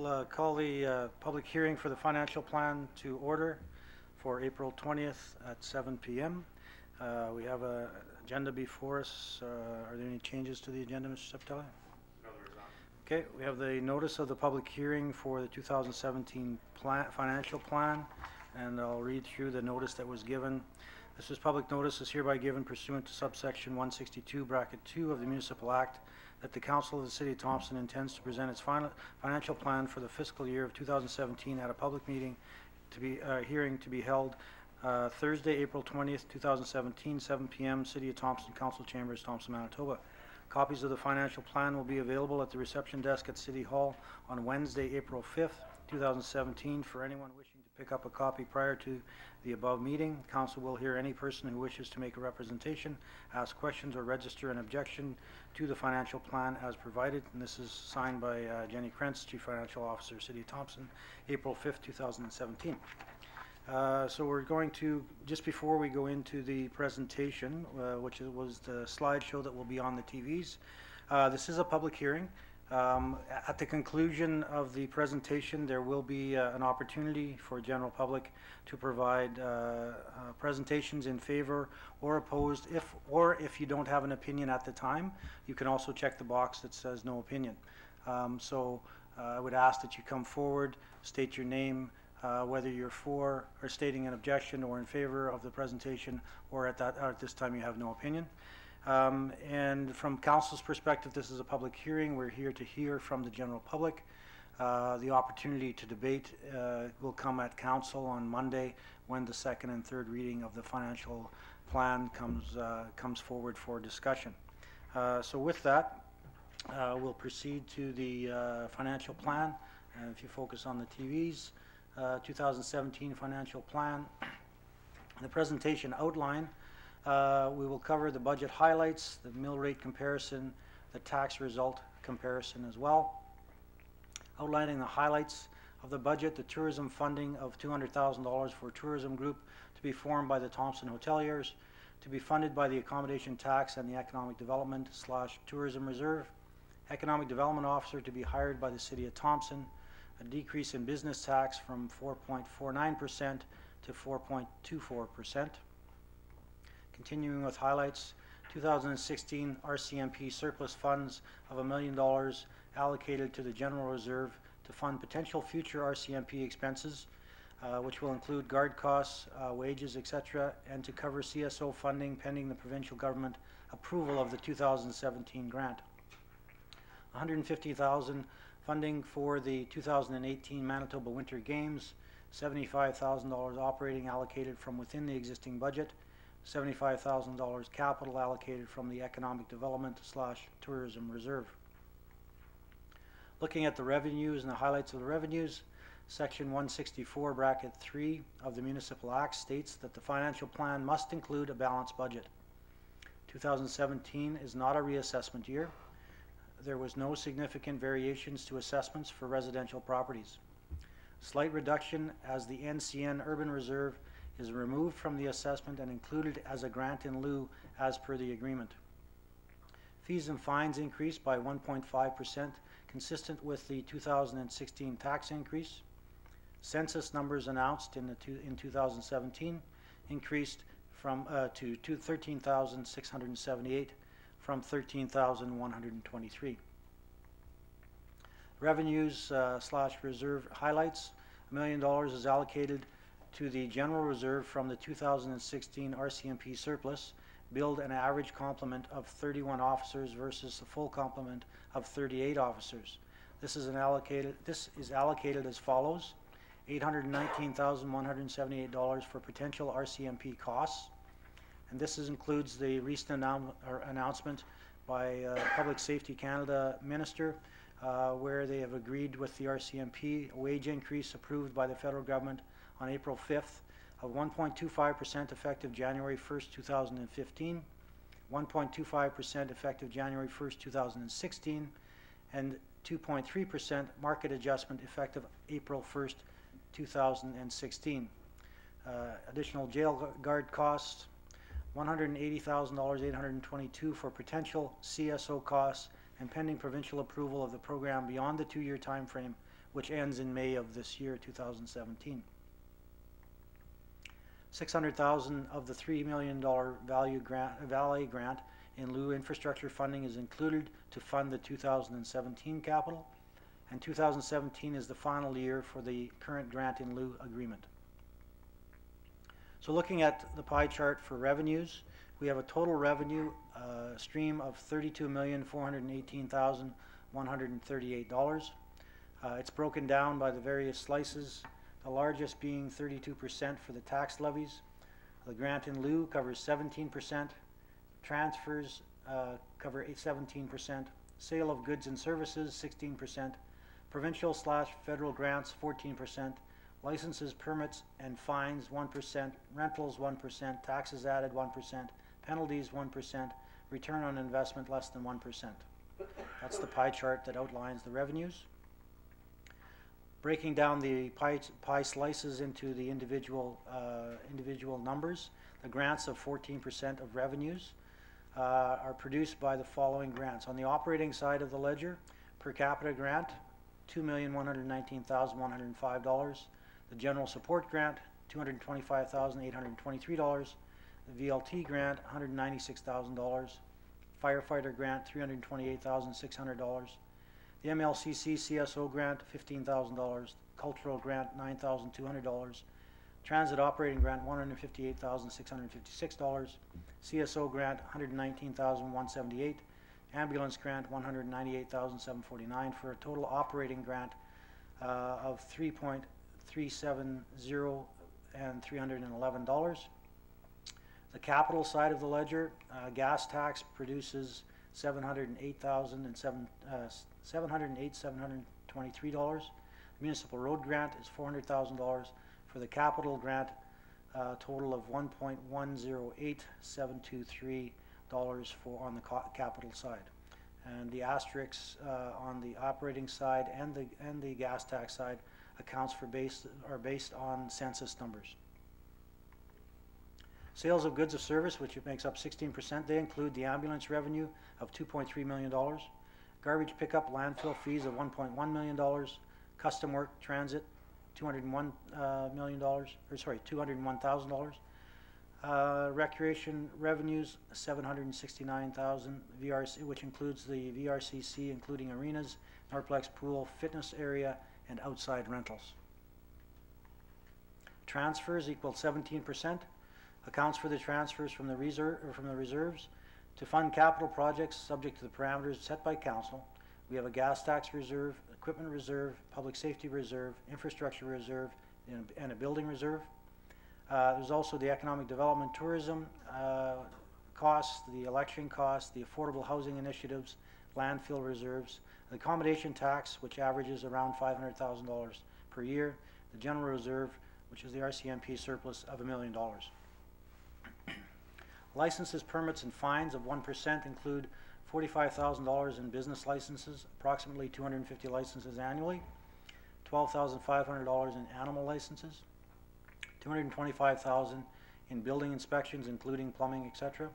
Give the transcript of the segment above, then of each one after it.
We'll call the public hearing for the financial plan to order for April 20th at 7 p.m. We have an agenda before us. Are there any changes to the agenda, Mr. Septelli? No, there is not. Okay, we have the notice of the public hearing for the 2017 financial plan, and I'll read through the notice that was given. This is public notice is hereby given pursuant to subsection 162, bracket 2 of the Municipal Act that the Council of the City of Thompson intends to present its financial plan for the fiscal year of 2017 at a public meeting to be hearing to be held Thursday, April 20th, 2017, 7 p.m. City of Thompson Council Chambers, Thompson, Manitoba. Copies of the financial plan will be available at the reception desk at City Hall on Wednesday, April 5th, 2017. For anyone wishing to pick up a copy prior to the above meeting, Council will hear any person who wishes to make a representation, ask questions, or register an objection to the financial plan as provided. And this is signed by Jenny Krentz, Chief Financial Officer, City of Thompson, April 5th, 2017. So we're going to, just before we go into the presentation, which was the slideshow that will be on the TVs, this is a public hearing. At the conclusion of the presentation, there will be an opportunity for general public to provide presentations in favor or opposed. If you don't have an opinion at the time, you can also check the box that says no opinion. I would ask that you come forward, state your name, whether you're for or stating an objection or in favor of the presentation, or at this time you have no opinion. And from Council's perspective, this is a public hearing. We're here to hear from the general public. The opportunity to debate will come at Council on Monday when the second and third reading of the financial plan comes forward for discussion. So with that, we'll proceed to the financial plan. And if you focus on the TVs, 2017 financial plan, the presentation outline. We will cover the budget highlights, the mill rate comparison, the tax result comparison as well. Outlining the highlights of the budget, the tourism funding of $200,000 for tourism group to be formed by the Thompson Hoteliers, to be funded by the accommodation tax and the economic development / tourism reserve. Economic development officer to be hired by the City of Thompson. A decrease in business tax from 4.49% to 4.24%. Continuing with highlights, 2016 RCMP surplus funds of $1 million allocated to the General Reserve to fund potential future RCMP expenses, which will include guard costs, wages, etc., and to cover CSO funding pending the provincial government approval of the 2017 grant. $150,000 funding for the 2018 Manitoba Winter Games, $75,000 operating allocated from within the existing budget, $75,000 capital allocated from the Economic Development / Tourism Reserve. Looking at the revenues and the highlights of the revenues, Section 164, bracket 3 of the Municipal Act states that the financial plan must include a balanced budget. 2017 is not a reassessment year. There was no significant variations to assessments for residential properties. Slight reduction as the NCN Urban Reserve is removed from the assessment and included as a grant in lieu as per the agreement. Fees and fines increased by 1.5%, consistent with the 2016 tax increase. Census numbers announced in 2017 increased from to 13,678 from 13,123. Revenues / reserve highlights. $1 million is allocated to the General Reserve from the 2016 RCMP surplus, billed an average complement of 31 officers versus a full complement of 38 officers. This is allocated as follows: $819,178 for potential RCMP costs, and this includes the recent announcement by Public Safety Canada Minister, where they have agreed with the RCMP a wage increase approved by the federal government on April 5th of 1.25% effective January 1st, 2015, 1.25% effective January 1st, 2016, and 2.3% market adjustment effective April 1st, 2016. Additional jail guard costs, $180,822 for potential CSO costs and pending provincial approval of the program beyond the 2-year time frame which ends in May of this year, 2017. $600,000 of the $3 million Valley grant in lieu infrastructure funding is included to fund the 2017 capital, and 2017 is the final year for the current grant in lieu agreement. So looking at the pie chart for revenues, we have a total revenue stream of $32,418,138. It's broken down by the various slices, the largest being 32% for the tax levies. The grant in lieu covers 17%, transfers cover 17%, sale of goods and services 16%, provincial/federal grants 14%, licenses, permits, and fines 1%, rentals 1%, taxes added 1%, penalties 1%, return on investment less than 1%. That's the pie chart that outlines the revenues. Breaking down the pie slices into the individual numbers, the grants of 14% of revenues are produced by the following grants. On the operating side of the ledger, per capita grant, $2,119,105. The general support grant, $225,823. The VLT grant, $196,000. Firefighter grant, $328,600. The MLCC CSO grant, $15,000. Cultural grant, $9,200. Transit operating grant, $158,656. CSO grant, $119,178. Ambulance grant, $198,749 for a total operating grant of $3.370 and $311. The capital side of the ledger, gas tax produces $708,723. Municipal road grant is $400,000. For the capital grant, total of $1.108723 on the capital side. And the asterisks on the operating side and the gas tax side accounts for are based on census numbers. Sales of goods of service, which it makes up 16%, they include the ambulance revenue of $2.3 million, garbage pickup landfill fees of $1.1 million, custom work transit $201,000, recreation revenues $769,000, VRC, which includes the VRCC, including arenas, Norplex pool, fitness area, and outside rentals. Transfers equal 17%. Accounts for the transfers from the reserves to fund capital projects subject to the parameters set by council. We have a gas tax reserve, equipment reserve, public safety reserve, infrastructure reserve, and a building reserve. There's also the economic development tourism costs, the election costs, the affordable housing initiatives, landfill reserves, the accommodation tax, which averages around $500,000 per year, the general reserve, which is the RCMP surplus of $1 million. Licenses, permits, and fines of 1% include $45,000 in business licenses, approximately 250 licenses annually, $12,500 in animal licenses, $225,000 in building inspections, including plumbing, etc.,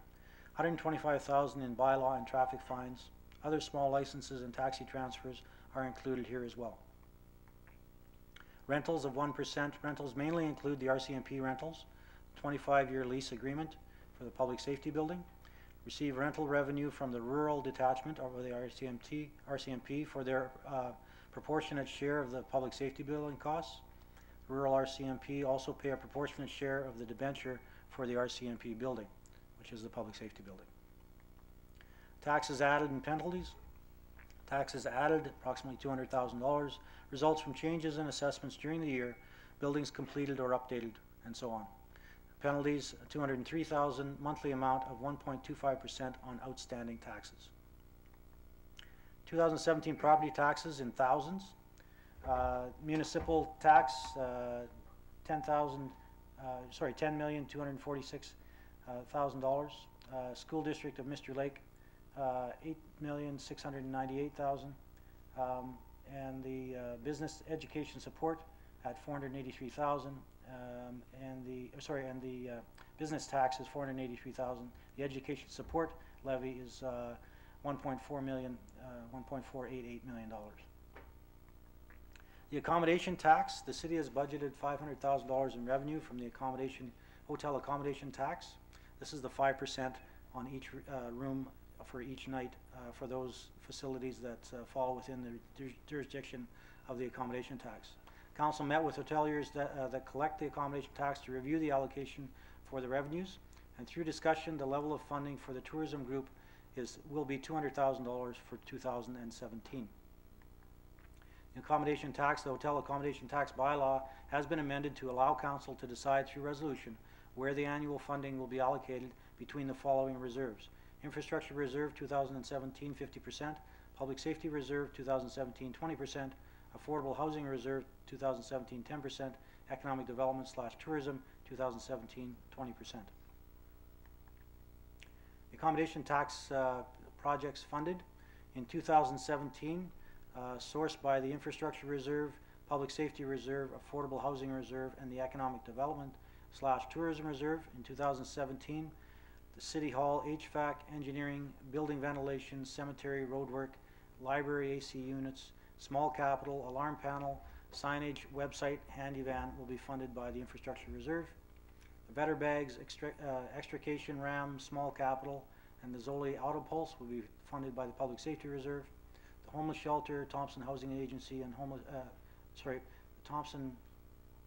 $125,000 in bylaw and traffic fines. Other small licenses and taxi transfers are included here as well. Rentals of 1%. Rentals mainly include the RCMP rentals, 25-year lease agreement for the public safety building. Receive rental revenue from the rural detachment over the RCMP for their proportionate share of the public safety building costs. Rural RCMP also pay a proportionate share of the debenture for the RCMP building, which is the public safety building. Taxes added and penalties. Taxes added, approximately $200,000, results from changes in assessments during the year, buildings completed or updated, and so on. Penalties, $203,000, monthly amount of 1.25% on outstanding taxes. 2017 property taxes in thousands. Municipal tax, $10,246,000. School district of Mr. Lake, $8,698,000. And the business education support at $483,000. And the business tax is $483,000. The education support levy is $1.488 million. The accommodation tax, the city has budgeted $500,000 in revenue from the hotel accommodation tax. This is the 5% on each room for each night for those facilities that fall within the jurisdiction of the accommodation tax. Council met with hoteliers that collect the accommodation tax to review the allocation for the revenues, and through discussion, the level of funding for the tourism group will be $200,000 for 2017. The accommodation tax, the hotel accommodation tax bylaw has been amended to allow council to decide through resolution where the annual funding will be allocated between the following reserves: Infrastructure Reserve 2017 50%, Public Safety Reserve 2017 20%, Affordable Housing Reserve 2017 10%, Economic Development / Tourism 2017 20%. The accommodation tax projects funded in 2017 sourced by the Infrastructure Reserve, Public Safety Reserve, Affordable Housing Reserve, and the Economic Development / Tourism Reserve. In 2017, the City Hall, HVAC, engineering, building ventilation, cemetery, roadwork, library AC units, small capital, alarm panel, signage, website, handy van will be funded by the Infrastructure Reserve. The Better Bags, extrication RAM, small capital, and the Zoli Auto Pulse will be funded by the Public Safety Reserve. The Homeless Shelter, Thompson Housing Agency, and the Thompson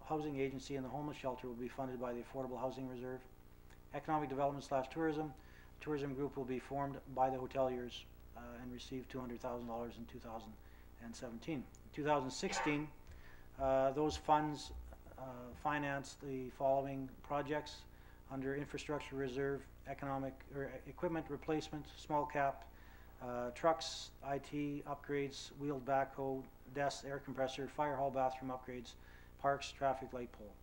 Housing Agency and the Homeless Shelter will be funded by the Affordable Housing Reserve. Economic Development / Tourism. Tourism group will be formed by the hoteliers and receive $200,000 in 2017. In 2016, those funds finance the following projects under Infrastructure Reserve: equipment replacement, small cap, trucks, IT upgrades, wheeled backhoe, desks, air compressor, fire hall bathroom upgrades, parks, traffic light pole.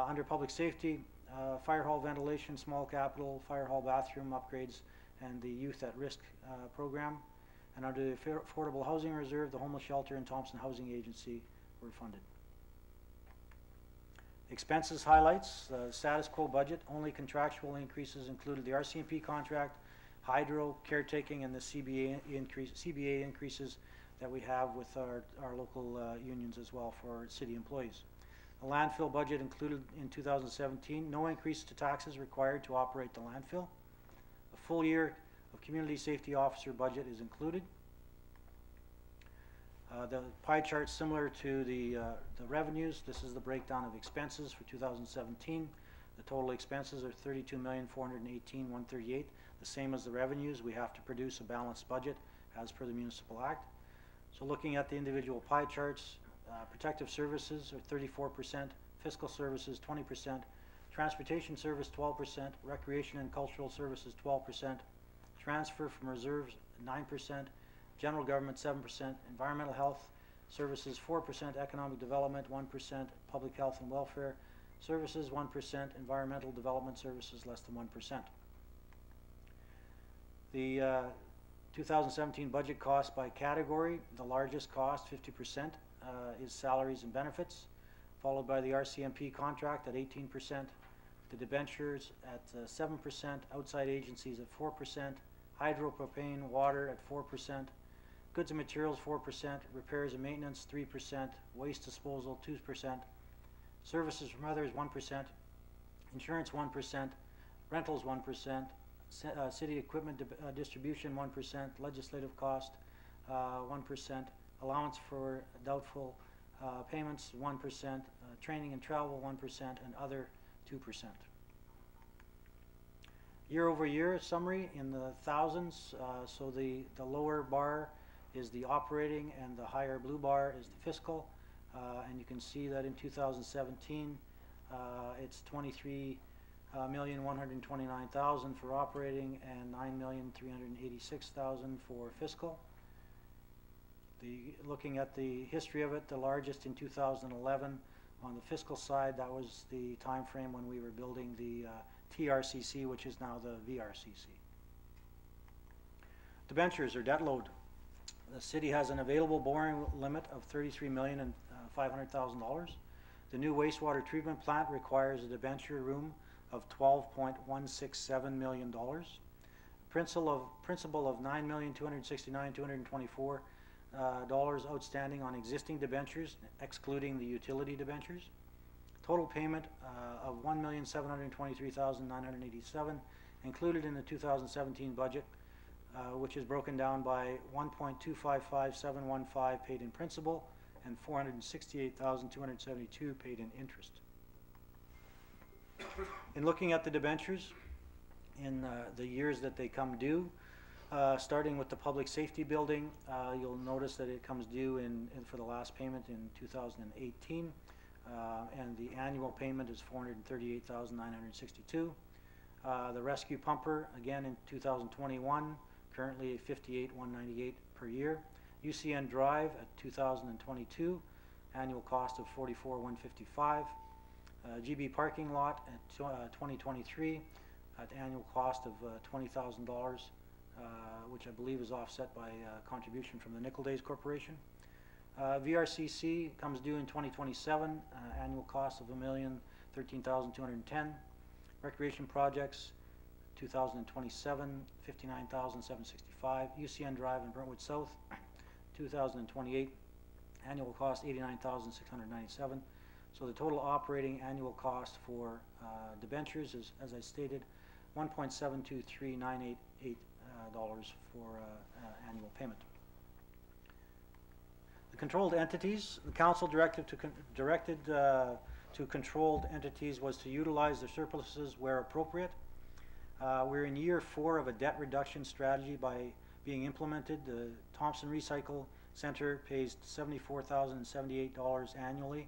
Under Public Safety, fire hall ventilation, small capital, fire hall bathroom upgrades, and the Youth at Risk program. And under the Affordable Housing Reserve, the Homeless Shelter and Thompson Housing Agency were funded. Expenses highlights: status quo budget. Only contractual increases included the RCMP contract, hydro, caretaking, and the CBA increases that we have with our local unions as well for city employees. The landfill budget included in 2017, no increase to taxes required to operate the landfill. A full year of community safety officer budget is included. The pie chart similar to the revenues. This is the breakdown of expenses for 2017. The total expenses are $32,418,138, the same as the revenues. We have to produce a balanced budget as per the Municipal Act. So looking at the individual pie charts, protective services are 34%, fiscal services 20%, transportation service 12%, recreation and cultural services 12%, transfer from reserves 9%, general government 7%, environmental health services 4%, economic development 1%, public health and welfare services 1%, environmental development services less than 1%. The 2017 budget cost by category: the largest cost, 50%, is salaries and benefits, followed by the RCMP contract at 18%, the debentures at 7%, outside agencies at 4%, hydropropane, water at 4%, goods and materials 4%, repairs and maintenance 3%, waste disposal 2%, services from others 1%, insurance 1%, rentals 1%, city equipment distribution 1%, legislative cost 1%, allowance for doubtful payments 1%, training and travel 1%, and other 2%. Year over year summary in the thousands. So the lower bar is the operating and the higher blue bar is the fiscal. And you can see that in 2017 it's $23,129,000 for operating and $9,386,000 for fiscal. Looking at the history of it, the largest in 2011 on the fiscal side. That was the time frame when we were building the TRCC, which is now the VRCC. Debentures or debt load. The city has an available borrowing limit of $33,500,000. The new wastewater treatment plant requires a debenture room of $12.167 million. Principal of $9,269,224. dollars outstanding on existing debentures, excluding the utility debentures. Total payment of $1,723,987 included in the 2017 budget, which is broken down by $1,255,715 paid in principal and $468,272 paid in interest. In looking at the debentures in the years that they come due, starting with the public safety building, you'll notice that it comes due for the last payment in 2018, and the annual payment is $438,962. The rescue pumper, again in 2021, currently $58,198 per year. UCN Drive at 2022, annual cost of $44,155. GB parking lot at 2023 at annual cost of $20,000, which I believe is offset by contribution from the Nickel Days Corporation. VRCC comes due in 2027, annual cost of $1,013,210. Recreation projects 2027, $59,765. UCN Drive in Brentwood South 2028, annual cost $89,697. So the total operating annual cost for debentures is, as I stated, $1,723,988 for annual payment. The controlled entities, the council directed to controlled entities was to utilize their surpluses where appropriate. We're in year 4 of a debt reduction strategy by being implemented. The Thompson Recycle Center pays $74,078 annually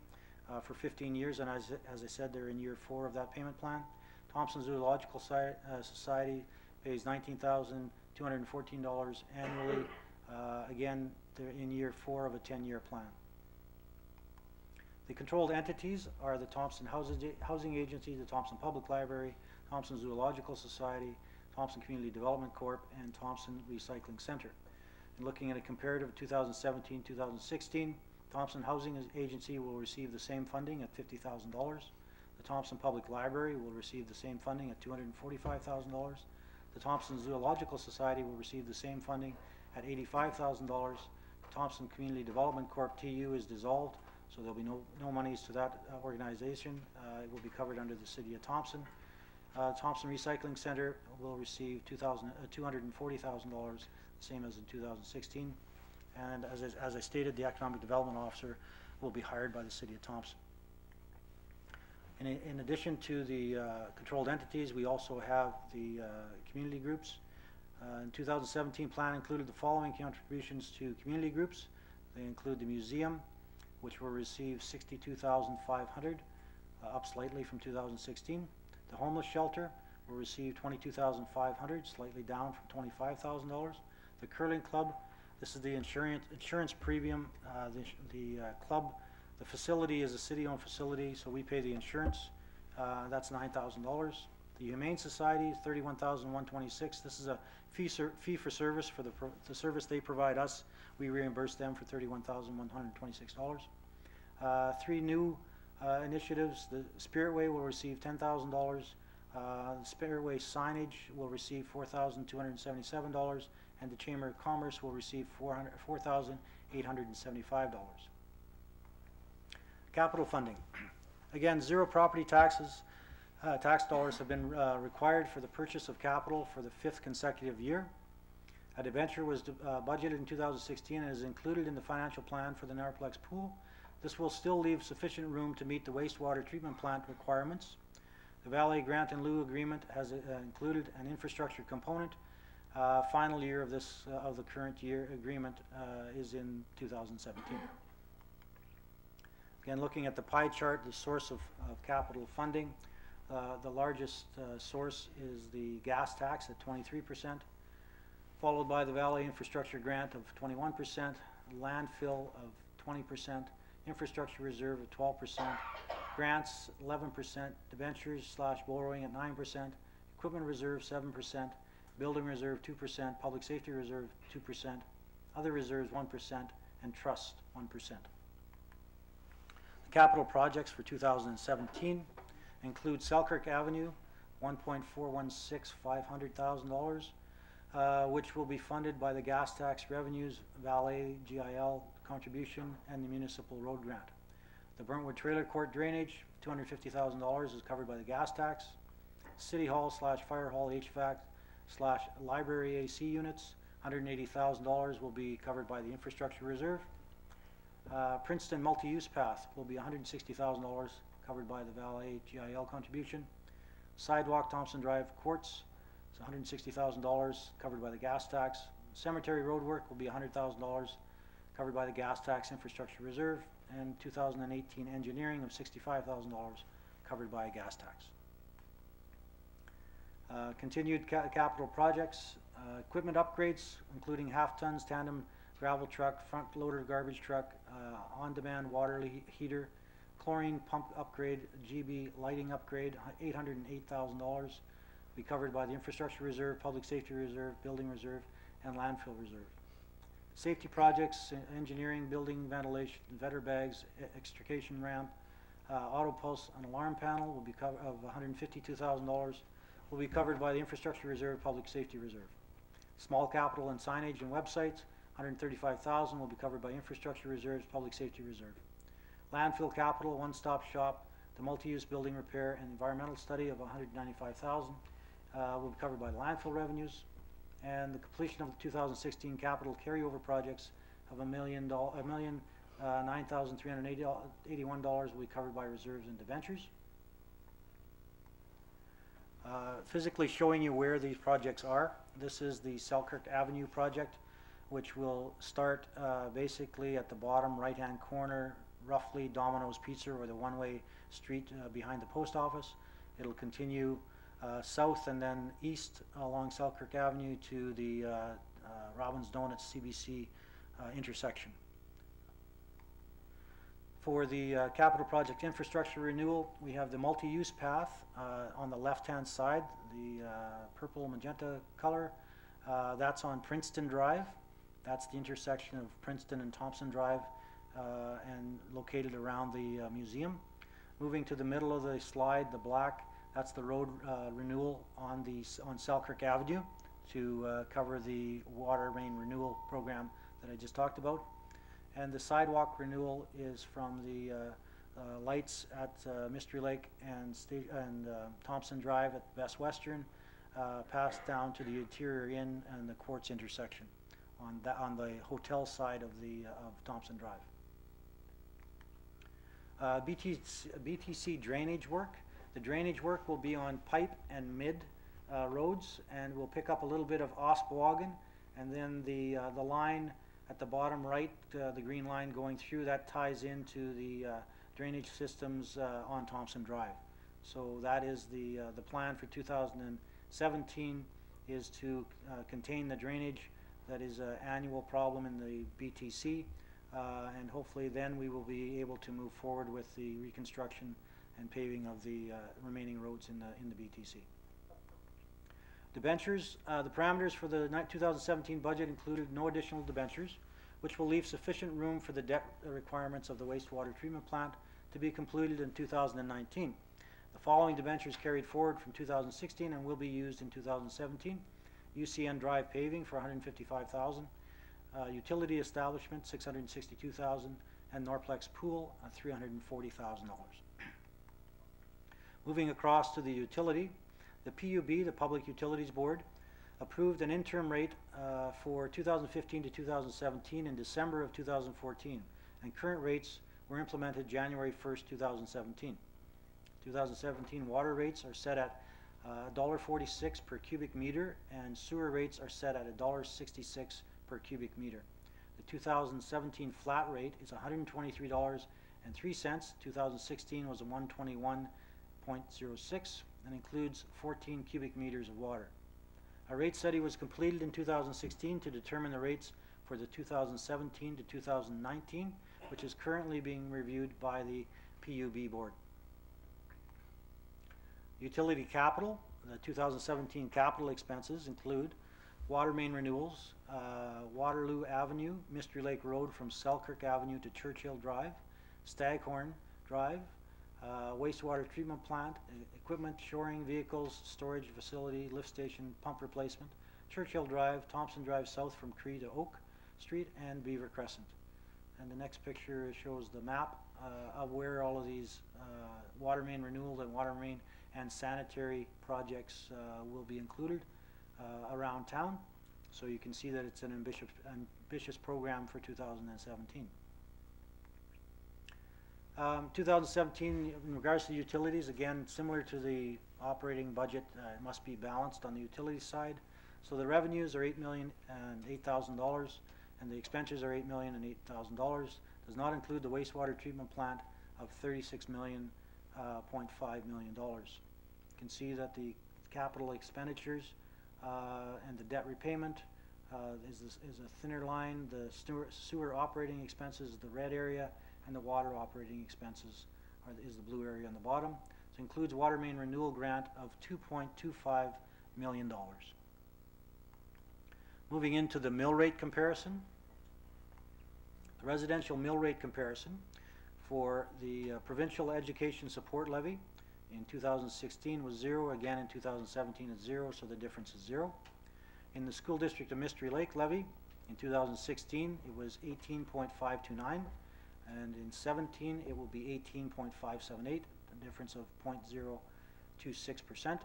for 15 years, and as I said, they're in year 4 of that payment plan. Thompson Zoological Society pays $19,214 annually. Again, they're in year 4 of a 10-year plan. The controlled entities are the Thompson Housing Agency, the Thompson Public Library, Thompson Zoological Society, Thompson Community Development Corp, and Thompson Recycling Center. And looking at a comparative of 2017-2016, Thompson Housing Agency will receive the same funding at $50,000. The Thompson Public Library will receive the same funding at $245,000. The Thompson Zoological Society will receive the same funding at $85,000. The Thompson Community Development Corp. TU is dissolved, so there'll be no monies to that organization. It will be covered under the City of Thompson. Thompson Recycling Center will receive $240,000, same as in 2016. And as I stated, the Economic Development Officer will be hired by the City of Thompson. In addition to the controlled entities, we also have the community groups. In 2017, plan included the following contributions to community groups. They include the museum, which will receive $62,500, up slightly from 2016. The homeless shelter will receive $22,500, slightly down from $25,000. The curling club, this is the insurance premium. The club, the facility is a city-owned facility, so we pay the insurance. That's $9,000. The Humane Society is $31,126. This is a fee for service for the service they provide us. We reimburse them for $31,126. 3 new initiatives. The Spiritway will receive $10,000. The Spiritway signage will receive $4,277, and the Chamber of Commerce will receive $4,875. Capital funding. Again, 0 property taxes. Tax dollars have been required for the purchase of capital for the 5th consecutive year. A debenture was budgeted in 2016 and is included in the financial plan for the Narplex pool. This will still leave sufficient room to meet the wastewater treatment plant requirements. The Valley Grant in Lieu agreement has included an infrastructure component. Final year of the current year agreement is in 2017. Again, looking at the pie chart, the source of capital funding, the largest source is the gas tax at 23%, followed by the Valley Infrastructure Grant of 21%, landfill of 20%, infrastructure reserve of 12%, grants 11%, debentures / borrowing at 9%, equipment reserve 7%, building reserve 2%, public safety reserve 2%, other reserves 1%, and trust 1%. The capital projects for 2017 include Selkirk Avenue, $1,416,500,000. which will be funded by the gas tax revenues, valet, GIL contribution, and the municipal road grant. The Burntwood Trailer Court drainage, $250,000 is covered by the gas tax. City Hall / Fire Hall HVAC / Library AC units, $180,000 will be covered by the infrastructure reserve. Princeton multi-use path will be $160,000 covered by the valet GIL contribution. Sidewalk Thompson Drive Courts, it's $160,000 covered by the gas tax. Cemetery road work will be $100,000 covered by the gas tax infrastructure reserve, and 2018 engineering of $65,000 covered by a gas tax. Continued capital projects, equipment upgrades, including half-tons tandem gravel truck, front loader garbage truck, on-demand water heater, chlorine pump upgrade, GB lighting upgrade, $808,000, be covered by the infrastructure reserve, public safety reserve, building reserve, and landfill reserve. Safety projects, engineering, building, ventilation, vetter bags, extrication ramp, auto pulse and alarm panel will be of $152,000, will be covered by the infrastructure reserve, public safety reserve. Small capital and signage and websites, $135,000 will be covered by infrastructure reserves, public safety reserve. Landfill capital, one-stop shop, the multi-use building repair and environmental study of $195,000 will be covered by the landfill revenues. And the completion of the 2016 capital carryover projects of $1,009,381 will be covered by reserves and debentures. Physically showing you where these projects are. This is the Selkirk Avenue project, which will start basically at the bottom right-hand corner, roughly Domino's Pizza, or the one-way street behind the post office. It'll continue south and then east along Selkirk Avenue to the Robbins Donuts CBC intersection. For the capital project infrastructure renewal, we have the multi-use path on the left-hand side, the purple magenta color. That's on Princeton Drive. That's the intersection of Princeton and Thompson Drive and located around the museum. Moving to the middle of the slide, the black, that's the road renewal on Selkirk Avenue to cover the water main renewal program that I just talked about. And the sidewalk renewal is from the lights at Mystery Lake and Thompson Drive at Best Western, passed down to the Interior Inn and the Quartz intersection on the hotel side of Thompson Drive. BTC drainage work. The drainage work will be on Pipe and Mid roads, and we'll pick up a little bit of Ospwagon, and then the line at the bottom right, the green line going through, that ties into the drainage systems on Thompson Drive. So that is the plan for 2017, is to contain the drainage that is an annual problem in the BTC, and hopefully then we will be able to move forward with the reconstruction and paving of the remaining roads in the BTC. Debentures, the parameters for the 2017 budget included no additional debentures, which will leave sufficient room for the debt requirements of the wastewater treatment plant to be completed in 2019. The following debentures carried forward from 2016 and will be used in 2017. UCN Drive paving for $155,000, utility establishment $662,000, and Norplex pool $340,000. Moving across to the utility, the PUB, the Public Utilities Board, approved an interim rate for 2015 to 2017 in December of 2014, and current rates were implemented January 1st, 2017. 2017 water rates are set at $1.46 per cubic meter, and sewer rates are set at $1.66 per cubic meter. The 2017 flat rate is $123.03. 2016 was a $121.06 and includes 14 cubic meters of water. A rate study was completed in 2016 to determine the rates for the 2017 to 2019, which is currently being reviewed by the PUB board. Utility capital, the 2017 capital expenses include water main renewals, Waterloo Avenue, Mystery Lake Road from Selkirk Avenue to Churchill Drive, Staghorn Drive, wastewater treatment plant, equipment, shoring, vehicles, storage facility, lift station, pump replacement, Churchill Drive, Thompson Drive south from Cree to Oak Street, and Beaver Crescent. And the next picture shows the map of where all of these water main renewal and water main and sanitary projects will be included around town. So you can see that it's an ambitious program for 2017. 2017, in regards to the utilities, again, similar to the operating budget, it must be balanced on the utility side. So the revenues are $8,008,000, and the expenditures are $8,008,000. Does not include the wastewater treatment plant of $36.5 million. You can see that the capital expenditures and the debt repayment is a thinner line. The sewer operating expenses is the red area, and the water operating expenses is the blue area on the bottom. It includes water main renewal grant of $2.25 million. Moving into the mill rate comparison. The residential mill rate comparison for the provincial education support levy in 2016 was 0. Again, in 2017 it's 0, so the difference is 0. In the school district of Mystery Lake levy in 2016 it was 18.529. And in 17, it will be 18.578, a difference of 0.026%. The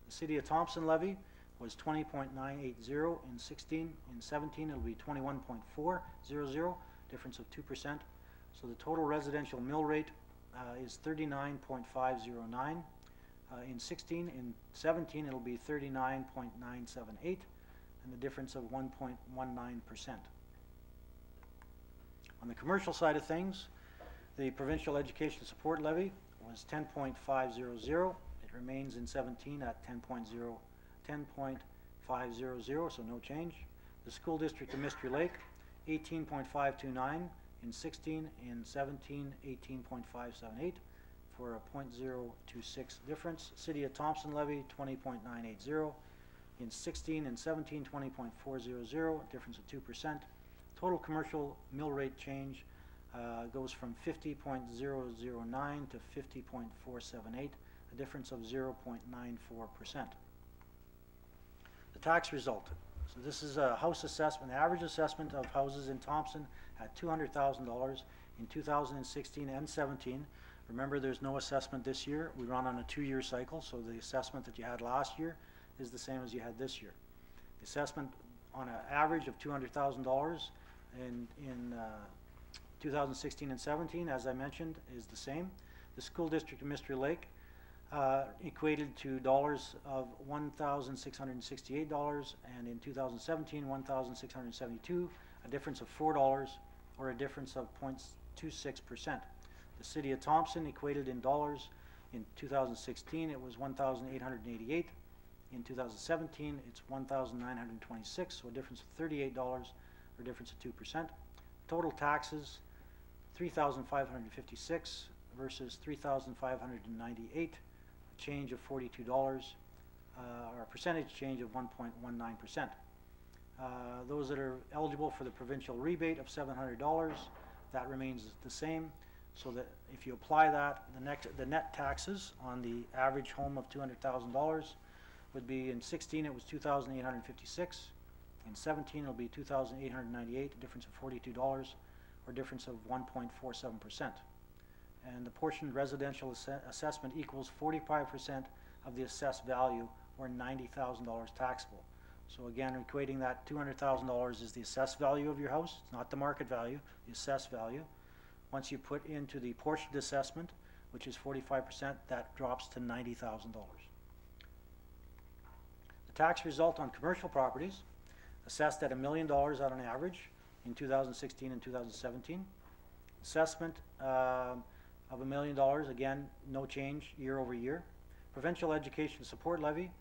City of Thompson levy was 20.980 in 16. In 17, it will be 21.400, difference of 2%. So the total residential mill rate is 39.509 in 16. In 17, it will be 39.978, and the difference of 1.19%. On the commercial side of things, the provincial education support levy was 10.500. It remains in 17 at 10.500, so no change. The school district of Mystery Lake, 18.529 in 16. In 17, 18.578 for a 0.026 difference. City of Thompson levy, 20.980 in 16. In 17, 20.400, difference of 2%. Total commercial mill rate change goes from 50.009 to 50.478, a difference of 0.94%. The tax result. So this is a house assessment, the average assessment of houses in Thompson at $200,000 in 2016 and 17. Remember, there's no assessment this year. We run on a 2-year cycle, so the assessment that you had last year is the same as you had this year. The assessment on an average of $200,000 in 2016 and 17, as I mentioned, is the same. The school district of Mystery Lake equated to dollars of $1,668, and in 2017, $1,672, a difference of $4, or a difference of 0.26%. The City of Thompson equated in dollars in 2016, it was $1,888. In 2017, it's $1,926, so a difference of $38, or a difference of 2%. Total taxes, $3,556 versus $3,598, a change of $42, or a percentage change of 1.19%. Those that are eligible for the provincial rebate of $700, that remains the same. So that if you apply that, the net taxes on the average home of $200,000 would be, in 16 it was $2,856. In 17 it'll be $2,898, a difference of $42, or a difference of 1.47%. And the portion residential assessment equals 45% of the assessed value, or $90,000 taxable. So again, equating that $200,000 is the assessed value of your house. It's not the market value, the assessed value. Once you put into the portioned assessment, which is 45%, that drops to $90,000. The tax result on commercial properties, assessed at $1 million on an average in 2016 and 2017. Assessment of $1 million, again, no change year over year. Provincial education support levy,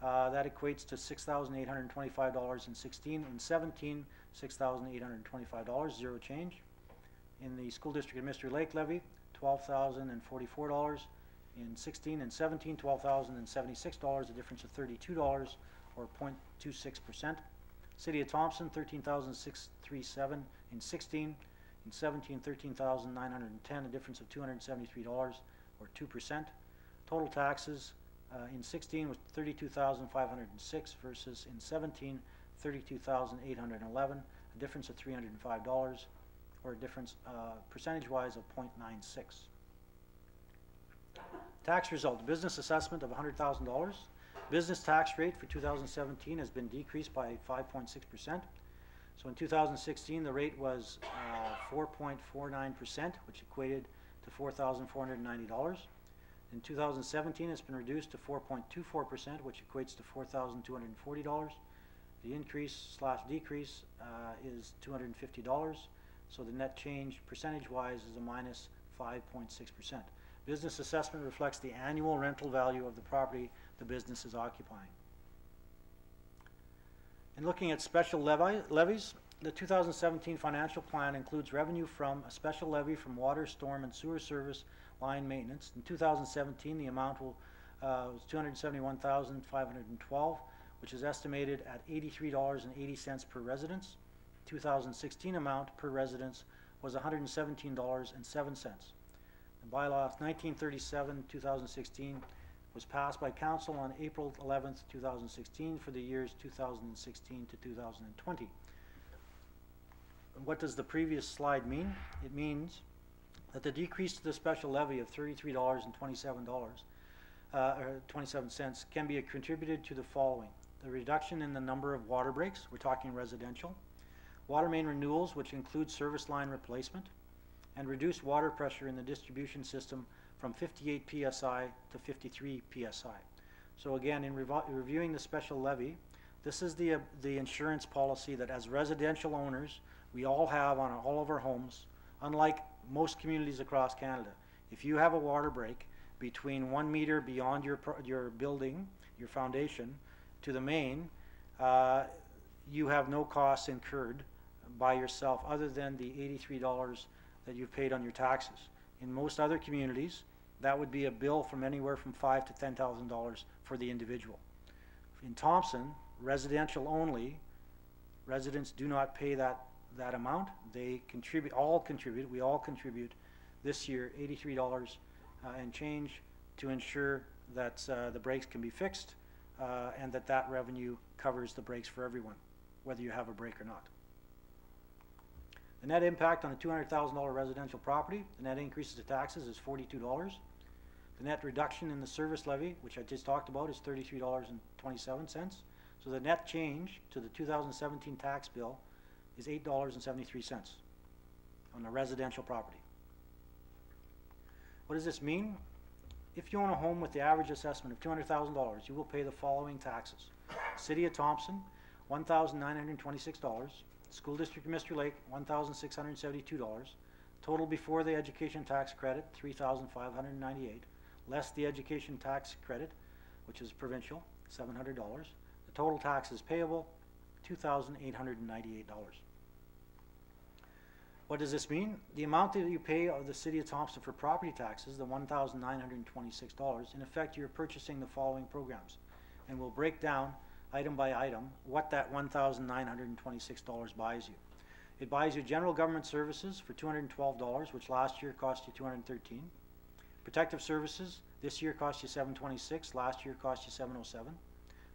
that equates to $6,825 in 16. In 17, $6,825, zero change. In the school district of Mystery Lake levy, $12,044 in 16. And 17, $12,076, a difference of $32, or 0.26%. City of Thompson, $13,637 in 16. In 17, $13,910, a difference of $273, or 2%. Total taxes, In 16 was 32,506 versus in 17, 32,811, a difference of $305, or a difference percentage-wise of 0.96. Tax result, business assessment of $100,000. Business tax rate for 2017 has been decreased by 5.6%. So in 2016, the rate was 4.49%, which equated to $4,490. In 2017, it's been reduced to 4.24%, which equates to $4,240. The increase / decrease is $250. So the net change percentage-wise is a minus 5.6%. Business assessment reflects the annual rental value of the property the business is occupying. And looking at special levies, the 2017 financial plan includes revenue from a special levy from water, storm, and sewer service line maintenance. In 2017, the amount was $271,512, which is estimated at $83.80 per residence. 2016 amount per residence was $117.07. The bylaw 1937-2016 was passed by council on April 11th, 2016 for the years 2016 to 2020. What does the previous slide mean? It means that the decrease to the special levy of $33.27 can be contributed to the following: the reduction in the number of water breaks, we're talking residential, water main renewals, which include service line replacement, and reduced water pressure in the distribution system from 58 psi to 53 psi. So again, in reviewing the special levy, this is the insurance policy that as residential owners we all have on all of our homes. Unlike most communities across Canada, if you have a water break between 1 meter beyond your building, your foundation, to the main, you have no costs incurred by yourself other than the $83 that you've paid on your taxes. In most other communities, that would be a bill from anywhere from $5,000 to $10,000 for the individual. In Thompson, residential only, residents do not pay that amount. They contribute, we all contribute this year $83 and change to ensure that the breaks can be fixed and that revenue covers the breaks for everyone, whether you have a break or not. The net impact on a $200,000 residential property, the net increases to taxes is $42. The net reduction in the service levy, which I just talked about, is $33.27. So the net change to the 2017 tax bill is $8.73 on a residential property. What does this mean? If you own a home with the average assessment of $200,000, you will pay the following taxes: City of Thompson, $1,926. School District of Mr. Lake, $1,672. Total before the education tax credit, $3,598. Less the education tax credit, which is provincial, $700. The total taxes payable, $2,898. What does this mean? The amount that you pay of the City of Thompson for property taxes, the $1,926, in effect you're purchasing the following programs. And we'll break down item by item what that $1,926 buys you. It buys you general government services for $212, which last year cost you $213. Protective services, this year cost you $726, last year cost you $707.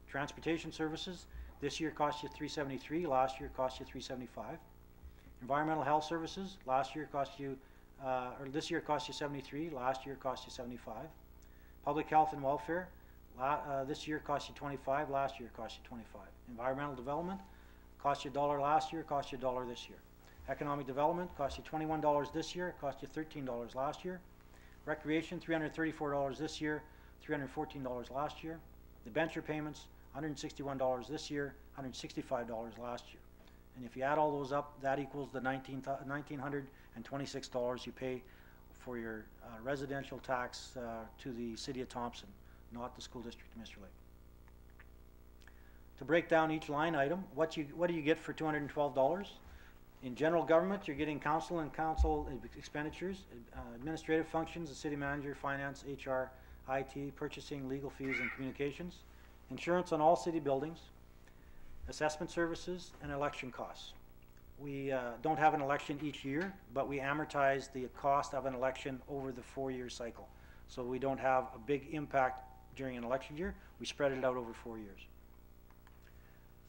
Transportation services, this year cost you $373, last year cost you $375. Environmental health services, last year cost you, or this year cost you $73, last year cost you $75. Public health and welfare, this year cost you $25, last year cost you $25. Environmental development, cost you $1 last year, cost you $1 this year. Economic development, cost you $21 this year, cost you $13 last year. Recreation, $334 this year, $314 last year. Debenture payments, $161 this year, $165 last year. And if you add all those up, that equals the $1,926 you pay for your residential tax to the City of Thompson, not the School District of Mr. Lake. To break down each line item, what do you get for $212? In general government, you're getting council and council expenditures, administrative functions, the city manager, finance, HR, IT, purchasing, legal fees, and communications, insurance on all city buildings, assessment services, and election costs. We don't have an election each year, but we amortize the cost of an election over the 4-year cycle. So we don't have a big impact during an election year. We spread it out over 4 years.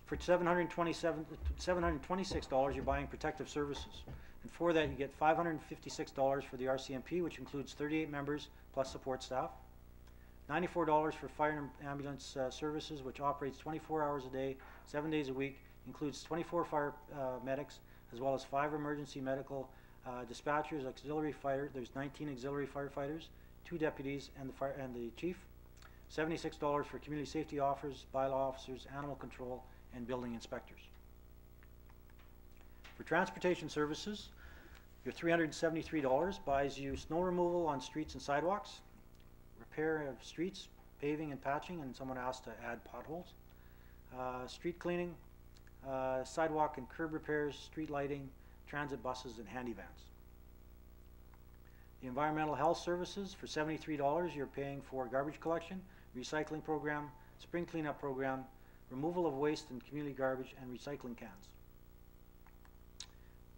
For $726, you're buying protective services. And for that, you get $556 for the RCMP, which includes 38 members plus support staff. $94 for fire and ambulance services, which operates 24 hours a day, 7 days a week, includes 24 fire medics, as well as 5 emergency medical dispatchers, auxiliary fire. There's 19 auxiliary firefighters, 2 deputies, and the chief. $76 for community safety officers, bylaw officers, animal control, and building inspectors. For transportation services, your $373 buys you snow removal on streets and sidewalks, repair of streets, paving and patching, and someone asked to add potholes, street cleaning, sidewalk and curb repairs, street lighting, transit buses, and handy vans. The environmental health services, for $73, you're paying for garbage collection, recycling program, spring cleanup program, removal of waste and community garbage, and recycling cans.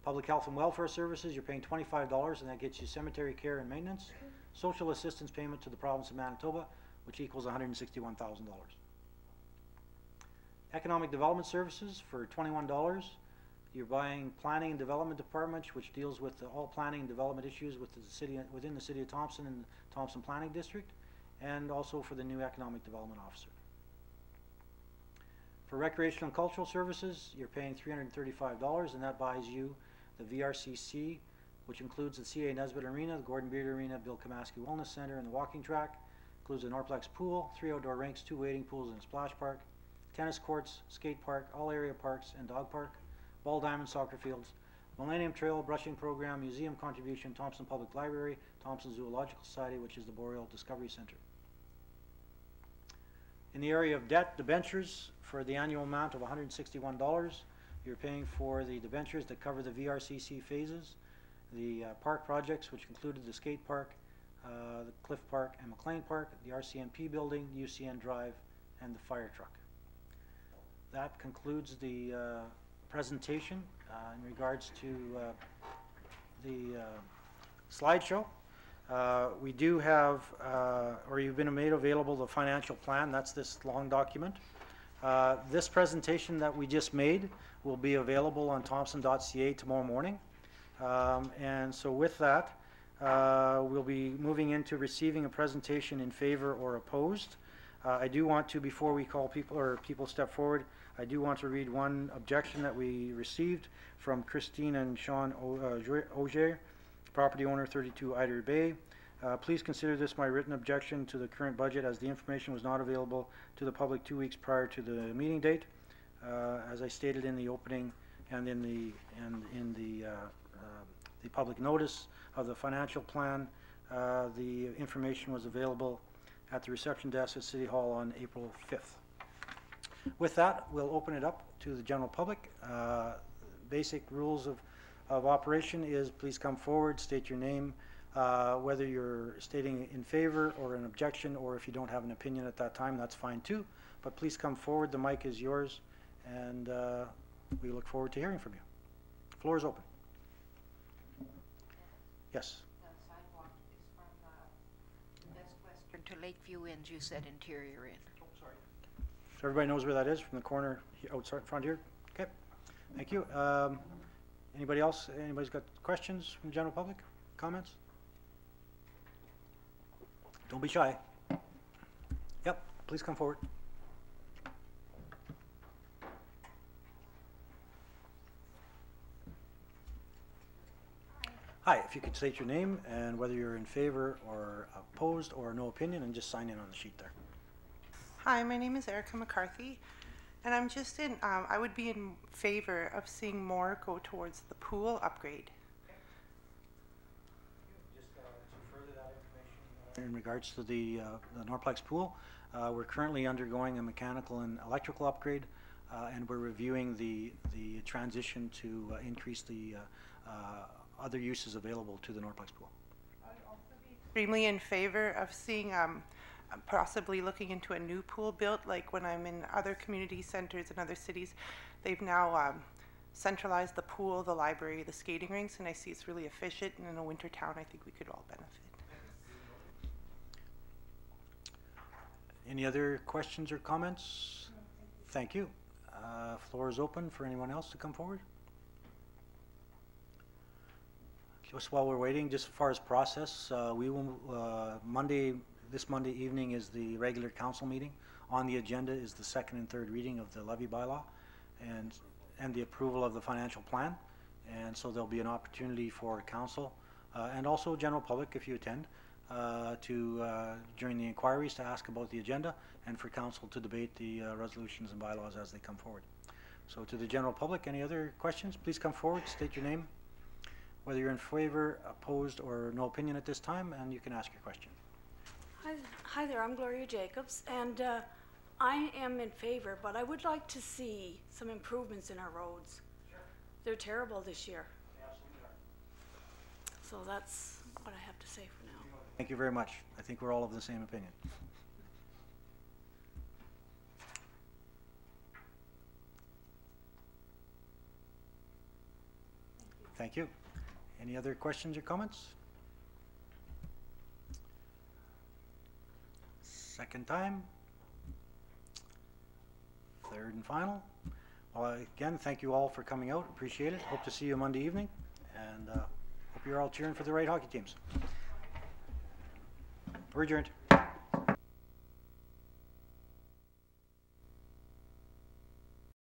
Public health and welfare services, you're paying $25, and that gets you cemetery care and maintenance, social assistance payment to the province of Manitoba, which equals $161,000. Economic development services, for $21, you're buying planning and development department, which deals with all planning and development issues with the city, within the city of Thompson and the Thompson Planning District, and also for the new economic development officer. For recreational and cultural services, you're paying $335, and that buys you the VRCC, which includes the C.A. Nesbitt Arena, the Gordon Beard Arena, Bill Kamaski Wellness Center, and the walking track. Includes a Norplex pool, 3 outdoor rinks, 2 wading pools, and a splash park, tennis courts, skate park, all area parks, and dog park, ball diamond soccer fields, Millennium Trail brushing program, museum contribution, Thompson Public Library, Thompson Zoological Society, which is the Boreal Discovery Center. In the area of debt, debentures, for the annual amount of $161, you're paying for the debentures that cover the VRCC phases, the park projects, which included the skate park, the Cliff Park and McLean Park, the RCMP building, UCN Drive, and the fire truck. That concludes the presentation in regards to the slideshow. We do have, or you've been made available the financial plan. That's this long document. This presentation that we just made will be available on thompson.ca tomorrow morning. And so with that, we'll be moving into receiving a presentation in favor or opposed. I do want to, before we call people or people step forward, I do want to read one objection that we received from Christine and Sean Auger, property owner, 32 Eider Bay. Please consider this my written objection to the current budget, as the information was not available to the public 2 weeks prior to the meeting date. As I stated in the opening and in the public notice of the financial plan, the information was available at the reception desk at City Hall on April 5th. With that, we'll open it up to the general public. Basic rules of operation is please come forward, state your name, whether you're stating in favor or an objection, or if you don't have an opinion at that time, that's fine too. But please come forward, the mic is yours, and we look forward to hearing from you. The floor is open. Yes? The sidewalk is from West Western to Lakeview Inn, you said Interior Inn. Oh, sorry. So everybody knows where that is, from the corner outside front here? Okay, thank you. Anybody else? Anybody's got questions from the general public? Comments? Don't be shy. Yep, please come forward. Hi, if you could state your name and whether you're in favor or opposed or no opinion, and just sign in on the sheet there. Hi, my name is Erica McCarthy, and I'm just in, I would be in favor of seeing more go towards the pool upgrade. Just to further that information in regards to the Norplex pool, we're currently undergoing a mechanical and electrical upgrade, and we're reviewing the transition to increase the other uses available to the Norplex pool. I'd also be extremely in favor of seeing possibly looking into a new pool built, like when I'm in other community centers in other cities, they've now centralized the pool, the library, the skating rinks, and I see it's really efficient, and in a winter town I think we could all benefit. Any other questions or comments? Thank you. Floor is open for anyone else to come forward. Just while we're waiting, just as far as process, we will, this Monday evening is the regular council meeting. On the agenda is the second and third reading of the levy bylaw and the approval of the financial plan. And so there'll be an opportunity for council and also general public, if you attend, during the inquiries to ask about the agenda and for council to debate the resolutions and bylaws as they come forward. So to the general public, any other questions? Please come forward, state your name, whether you're in favor, opposed, or no opinion at this time, and you can ask your question. Hi there, I'm Gloria Jacobs, and I am in favor, but I would like to see some improvements in our roads. Sure. They're terrible this year. They absolutely are. So that's what I have to say for now. Thank you very much. I think we're all of the same opinion. Thank you. Any other questions or comments? Second time. Third and final. Well, again, thank you all for coming out. Appreciate it. Hope to see you Monday evening. And hope you're all cheering for the right hockey teams. We're adjourned.